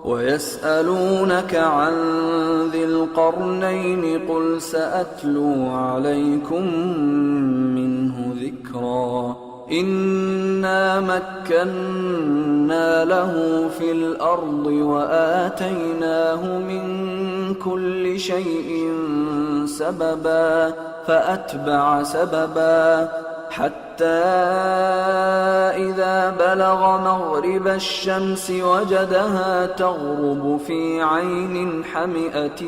ويسألونك عن ذي القرنين قل سأتلو عليكم منه ذكرا إنا مكنا له في الأرض وآتيناه من كل شيء سببا فأتبع سببا حتى إذا بلغ مغرب الشمس وجدها تغرب في عين حمئة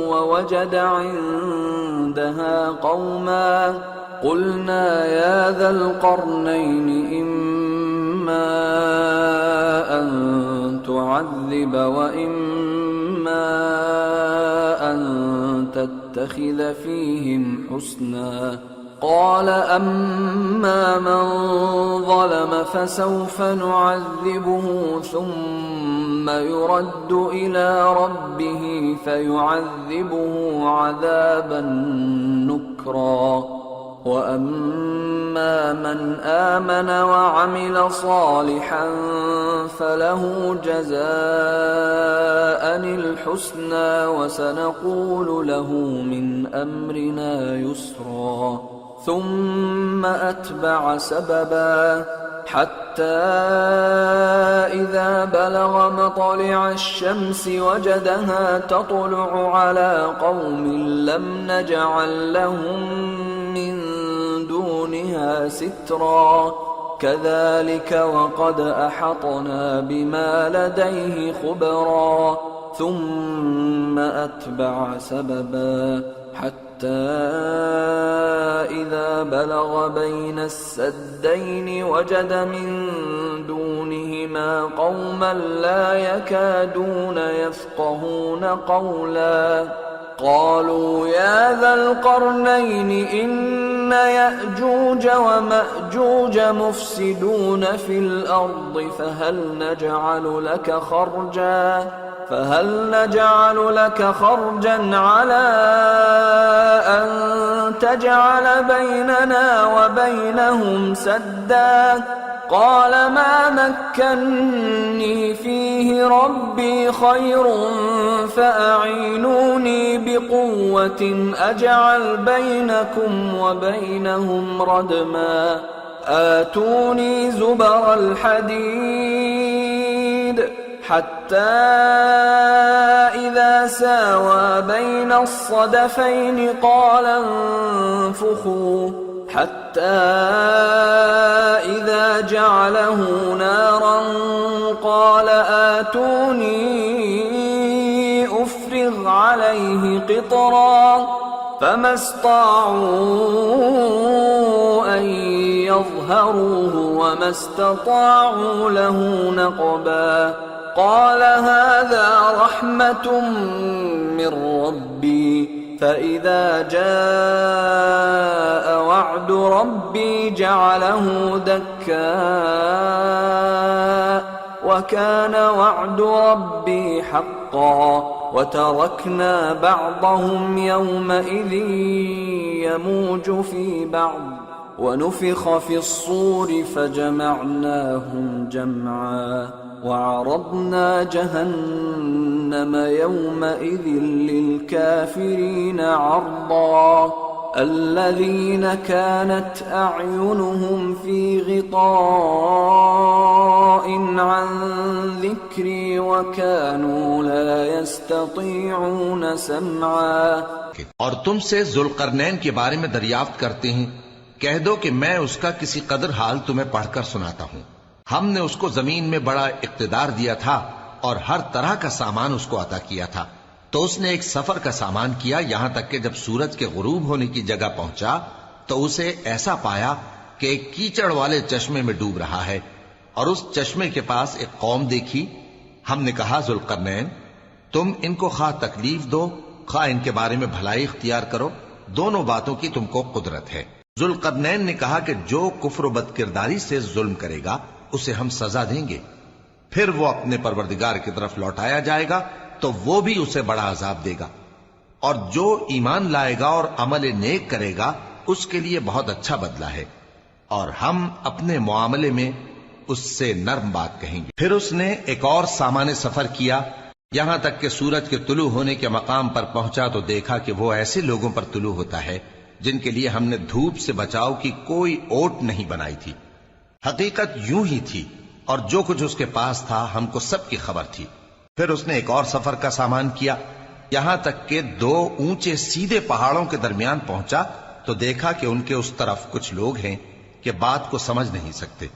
ووجد عندها قوما قلنا يا ذا القرنين إما أن تعذب وإما أن تتخذ فيهم حسنا قال أما من ظلم فسوف نعذبه ثم يرد إلى ربه فيعذبه عذابا نكرا وأما من آمن وعمل صالحا فله جزاء الحسنى وسنقول له من أمرنا يسرا ثم أتبع سببا حتى إذا بلغ مطلع الشمس وجدها تطلع على قوم لم نجعل لهم من دونها سترا كذلك وقد أحطنا بما لديه خبرا ثم أتبع سببا حتى إذا بلغ بين السدين وجد من دونهما قوما لا يكادون يفقهون قولا قالوا يا ذا القرنين إن يأجوج ومأجوج مفسدون في الأرض فهل نجعل لك خرجا على أن تجعل بيننا وبينهم سدا قال ما مكني فيه ربي خير فأعينوني بقوة أجعل بينكم وبينهم ردما آتوني زبر الحديد حتى إذا ساوى بين الصدفين قال انفخوا حتى إذا جعله نارا قال آتوني أفرغ عليه قطرا فما استطاعوا أن يظهروه وما استطاعوا له نقبا قال هذا رحمة من ربي فإذا جاء وعد ربي جعله دكا وكان وعد ربي حقا وتركنا بعضهم يومئذ يموج في بعض ونفخ في الصور فجمعناهم جمعا وعرضنا جهنم يومئذ للكافرين عرضا الذين كانت أعينهم في غطاء عن ذكري وكانوا لا يستطيعون سمعا और तुमसे जुल्करनैन के बारे में दरियाफ्त करते हैं, कह दो कि मैं उसका किसी कदर हाल तुम्हें पढ़कर सुनाता हूँ। हमने उसको जमीन में बड़ा इख्तिदार दिया था और हर तरह का सामान उसको अता किया था। तो उसने एक सफर का सामान किया, यहां तक कि जब सूरज के गुरूब होने की जगह पहुंचा तो उसे ऐसा पाया कि एक कीचड़ वाले चश्मे में डूब रहा है और उस चश्मे के पास एक कौम देखी। हमने कहा, जुल्करनैन, तुम इनको खा तकलीफ दो खा इनके बारे में भलाई इख्तियार करो, दोनों बातों की तुमको कुदरत है। जुल्करनैन ने कहा कि जो कुफ्र बदकिरदारी से जुल्म करेगा उसे हम सजा देंगे, फिर वो अपने परवरदिगार की तरफ लौटाया जाएगा तो वो भी उसे बड़ा अजाब देगा, और जो ईमान लाएगा और अमल नेक करेगा उसके लिए बहुत अच्छा बदला है। और हम अपने मुआमले में اس سے نرم بات کہیں گے۔ پھر اس نے ایک اور سامان سفر کیا، یہاں تک کہ سورج کے طلوع ہونے کے مقام پر پہنچا تو دیکھا کہ وہ ایسے لوگوں پر طلوع ہوتا ہے جن کے لیے ہم نے دھوپ سے بچاؤ کی کوئی اوٹ نہیں بنائی تھی۔ حقیقت یوں ہی تھی، اور جو کچھ اس کے پاس تھا ہم کو سب کی خبر تھی۔ پھر اس نے ایک اور سفر کا سامان کیا، یہاں تک کہ 2 اونچے سیدھے پہاڑوں کے درمیان پہنچا تو دیکھا کہ ان کے اس طرف کچھ لوگ ہیں کہ بات کو سمجھ نہیں سکتے۔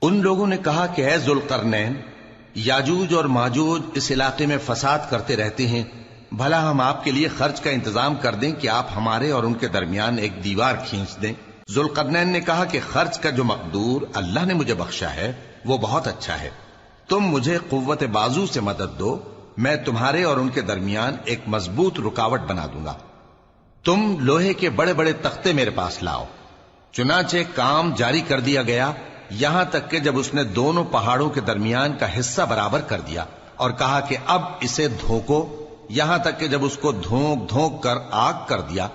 ان لوگوں نے کہا کہ اے ذوالقرنین، یاجوج اور ماجوج اس علاقے میں فساد کرتے رہتے ہیں، بھلا ہم آپ کے لیے خرچ کا انتظام کر دیں کہ آپ ہمارے اور ان کے درمیان ایک دیوار کھینچ دیں۔ ذوالقرنین نے کہا کہ خرچ کا جو مقدور اللہ نے مجھے بخشا ہے وہ بہت اچھا ہے، تم مجھے قوت بازو سے مدد دو، میں تمہارے اور ان کے درمیان ایک مضبوط رکاوٹ بنا دوں گا۔ تم لوہے کے بڑے بڑے تختے میرے پاس لاؤ۔ چنانچہ کام جاری کر دیا گیا، یہاں تک کہ جب اس نے دونوں پہاڑوں کے درمیان کا حصہ برابر کر دیا اور کہا کہ اب اسے دھوکو، یہاں تک کہ جب اس کو دھونک دھونک کر آگ کر دیا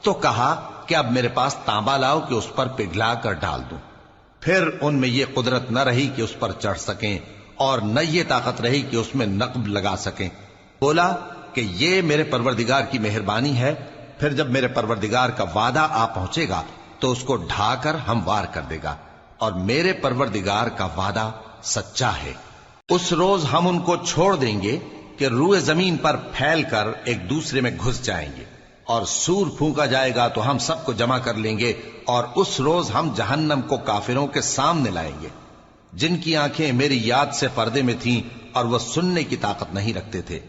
تو کہا کہ اب میرے پاس تانبا لاؤ کہ اس پر پگھلا کر ڈال دوں۔ پھر ان میں یہ قدرت نہ رہی کہ اس پر چڑھ سکیں اور نہ یہ طاقت رہی کہ اس میں نقب لگا سکیں۔ بولا کہ یہ میرے پروردگار کی مہربانی ہے، پھر جب میرے پروردگار کا وعدہ آ پہنچے گا تو اس کو ڈھا کر ہموار کر دے گا، اور میرے پروردگار کا وعدہ سچا ہے۔ اس روز ہم ان کو چھوڑ دیں گے کہ روئے زمین پر پھیل کر ایک دوسرے میں گھس جائیں گے، اور سور پھونکا جائے گا تو ہم سب کو جمع کر لیں گے، اور اس روز ہم جہنم کو کافروں کے سامنے لائیں گے جن کی آنکھیں میری یاد سے پردے میں تھیں اور وہ سننے کی طاقت نہیں رکھتے تھے۔